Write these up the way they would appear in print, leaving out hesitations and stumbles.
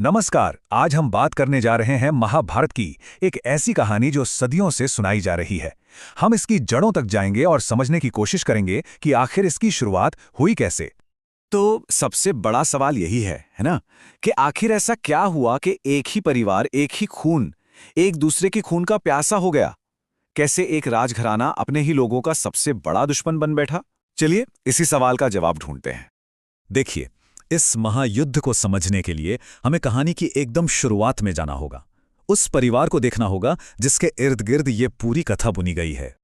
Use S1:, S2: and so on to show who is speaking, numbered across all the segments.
S1: नमस्कार। आज हम बात करने जा रहे हैं महाभारत की एक ऐसी कहानी जो सदियों से सुनाई जा रही है। हम इसकी जड़ों तक जाएंगे और समझने की कोशिश करेंगे कि आखिर इसकी शुरुआत हुई कैसे।
S2: तो सबसे बड़ा सवाल यही है ना, कि आखिर ऐसा क्या हुआ कि एक ही परिवार, एक ही खून, एक दूसरे के खून का प्यासा हो गया। कैसे एक राजघराना अपने ही लोगों का सबसे बड़ा दुश्मन बन बैठा। चलिए इसी सवाल का जवाब ढूंढते हैं।
S3: देखिए, इस महायुद्ध को समझने के लिए हमें कहानी की एकदम शुरुआत में जाना होगा। उस परिवार को देखना होगा जिसके इर्द गिर्द ये पूरी कथा बुनी गई है।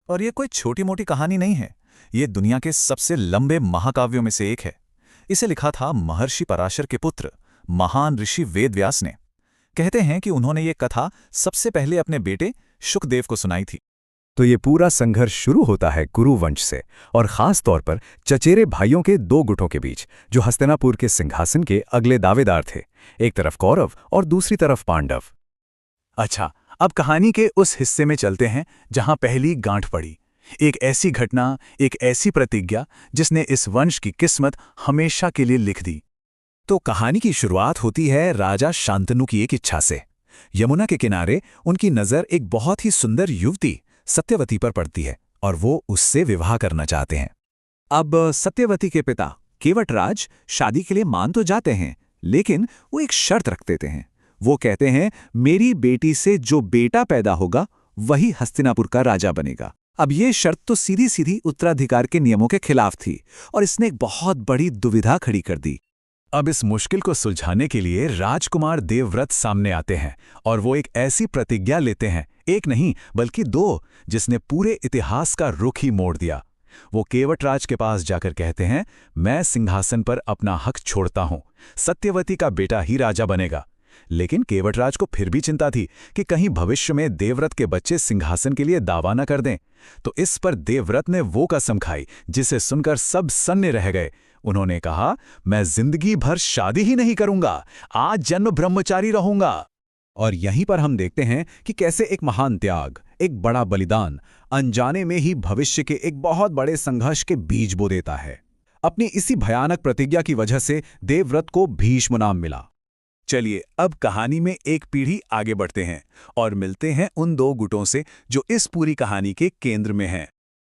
S1: और ये कोई छोटी मोटी कहानी नहीं है, ये दुनिया के सबसे लंबे महाकाव्यों में से एक है। इसे लिखा था महर्षि पराशर के पुत्र महान ऋषि वेदव्यास ने। कहते हैं कि उन्होंने ये कथा सबसे पहले अपने बेटे शुकदेव को सुनाई थी।
S3: तो ये पूरा संघर्ष शुरू होता है कुरुवंश से, और खास तौर पर चचेरे भाइयों के दो गुटों के बीच, जो हस्तिनापुर के सिंहासन के अगले दावेदार थे। एक तरफ कौरव और दूसरी तरफ पांडव।
S1: अच्छा, अब कहानी के उस हिस्से में चलते हैं जहां पहली गांठ पड़ी। एक ऐसी घटना, एक ऐसी प्रतिज्ञा जिसने इस वंश की किस्मत हमेशा के लिए लिख दी।
S3: तो कहानी की शुरुआत होती है राजा शांतनु की एक इच्छा से। यमुना के किनारे उनकी नज़र एक बहुत ही सुंदर युवती सत्यवती पर पड़ती है और वो उससे विवाह करना चाहते हैं।
S2: अब सत्यवती के पिता केवटराज शादी के लिए मान तो जाते हैं, लेकिन वो एक शर्त रख देते हैं। वो कहते हैं, मेरी बेटी से जो बेटा पैदा होगा वही हस्तिनापुर का राजा बनेगा। अब ये शर्त तो सीधी सीधी उत्तराधिकार के नियमों के खिलाफ थी और इसने एक बहुत बड़ी दुविधा खड़ी कर दी।
S3: अब इस मुश्किल को सुलझाने के लिए राजकुमार देवव्रत सामने आते हैं और वो एक ऐसी प्रतिज्ञा लेते हैं, एक नहीं बल्कि दो, जिसने पूरे इतिहास का रुख ही मोड़ दिया। वो केवटराज के पास जाकर कहते हैं, मैं सिंहासन पर अपना हक छोड़ता हूं, सत्यवती का बेटा ही राजा बनेगा। लेकिन केवटराज को फिर भी चिंता थी कि कहीं भविष्य में देवव्रत के बच्चे सिंहासन के लिए दावा न कर दें। तो इस पर देवव्रत ने वो कसम खाई जिसे सुनकर सब सन्ने रह गए। उन्होंने कहा, मैं जिंदगी भर शादी ही नहीं करूंगा, आज जन्म ब्रह्मचारी रहूंगा। और यहीं पर हम देखते हैं कि कैसे एक महान त्याग, एक बड़ा बलिदान अनजाने में ही भविष्य के एक बहुत बड़े संघर्ष के बीज बो देता है। अपनी इसी भयानक प्रतिज्ञा की वजह से देवव्रत को भीष्म नाम मिला।
S1: चलिए अब कहानी में एक पीढ़ी आगे बढ़ते हैं और मिलते हैं उन दो गुटों से जो इस पूरी कहानी के केंद्र में हैं।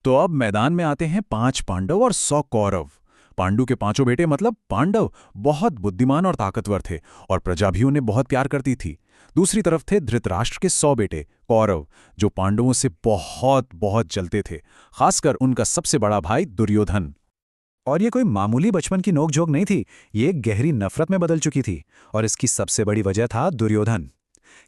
S1: तो अब मैदान में आते हैं 5 पांडव और 100 कौरव। पांडु के 5 बेटे मतलब पांडव बहुत बुद्धिमान और ताकतवर थे और प्रजा भी उन्हें बहुत प्यार करती थी। दूसरी तरफ थे धृतराष्ट्र के 100 बेटे कौरव, जो पांडवों से बहुत बहुत जलते थे, खासकर उनका सबसे बड़ा भाई दुर्योधन। और ये कोई मामूली बचपन की नोकझोंक नहीं थी, ये गहरी नफरत में बदल चुकी थी। और इसकी सबसे बड़ी वजह था दुर्योधन।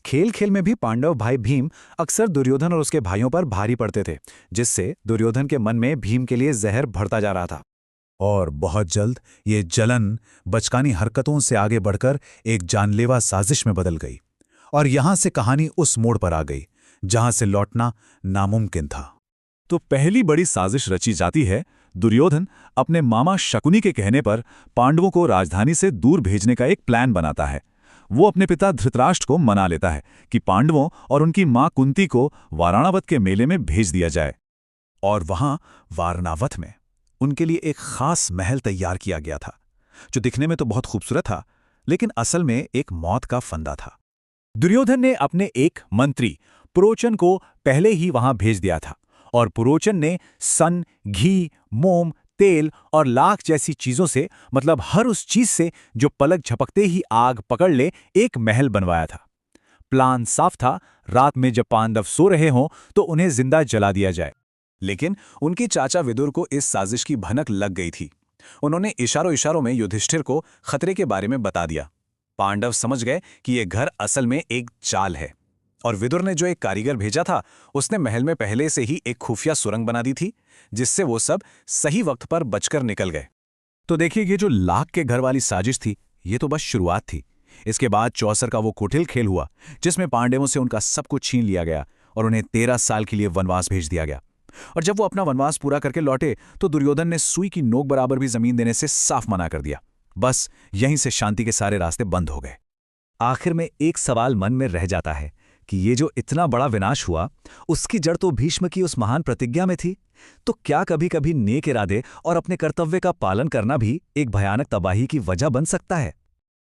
S1: खेल खेल में भी पांडव भाई भीम अक्सर दुर्योधन और उसके भाइयों पर भारी पड़ते थे, जिससे दुर्योधन के मन में भीम के लिए जहर भरता जा रहा था।
S3: और बहुत जल्द ये जलन बचकानी हरकतों से आगे बढ़कर एक जानलेवा साजिश में बदल गई। और यहां से कहानी उस मोड़ पर आ गई जहां से लौटना नामुमकिन था।
S1: तो पहली बड़ी साजिश रची जाती है। दुर्योधन अपने मामा शकुनी के कहने पर पांडवों को राजधानी से दूर भेजने का एक प्लान बनाता है। वो अपने पिता धृतराष्ट्र को मना लेता है कि पांडवों और उनकी मां कुंती को वाराणावत के मेले में भेज दिया जाए। और वहां वाराणावत में उनके लिए एक खास महल तैयार किया गया था, जो दिखने में तो बहुत खूबसूरत था, लेकिन असल में एक मौत का फंदा था। दुर्योधन ने अपने एक मंत्री पुरोचन को पहले ही वहां भेज दिया था और पुरोचन ने सन, घी, मोम, तेल और लाख जैसी चीजों से, मतलब हर उस चीज से जो पलक झपकते ही आग पकड़ ले, एक महल बनवाया था। प्लान साफ था, रात में जब पांडव सो रहे हों तो उन्हें जिंदा जला दिया जाए। लेकिन उनके चाचा विदुर को इस साजिश की भनक लग गई थी। उन्होंने इशारों इशारों में युधिष्ठिर को खतरे के बारे में बता दिया। पांडव समझ गए कि यह घर असल में एक चाल है। और विदुर ने जो एक कारीगर भेजा था, उसने महल में पहले से ही एक खुफिया सुरंग बना दी थी, जिससे वो सब सही वक्त पर बचकर निकल गए। तो देखिए, ये जो लाख के घर वाली साजिश थी, ये तो बस शुरुआत थी। इसके बाद चौसर का वो कुटिल खेल हुआ, जिसमें पांडवों से उनका सब कुछ छीन लिया गया और उन्हें 13 साल के लिए वनवास भेज दिया गया। और जब वो अपना वनवास पूरा करके लौटे तो दुर्योधन ने सुई की नोक बराबर भी जमीन देने से साफ मना कर दिया। बस यहीं से शांति के सारे रास्ते बंद हो गए।
S3: आखिर में एक सवाल मन में रह जाता है कि ये जो इतना बड़ा विनाश हुआ, उसकी जड़ तो भीष्म की उस महान प्रतिज्ञा में थी। तो क्या कभी कभी नेक इरादे और अपने कर्तव्य का पालन करना भी एक भयानक तबाही की वजह बन सकता है?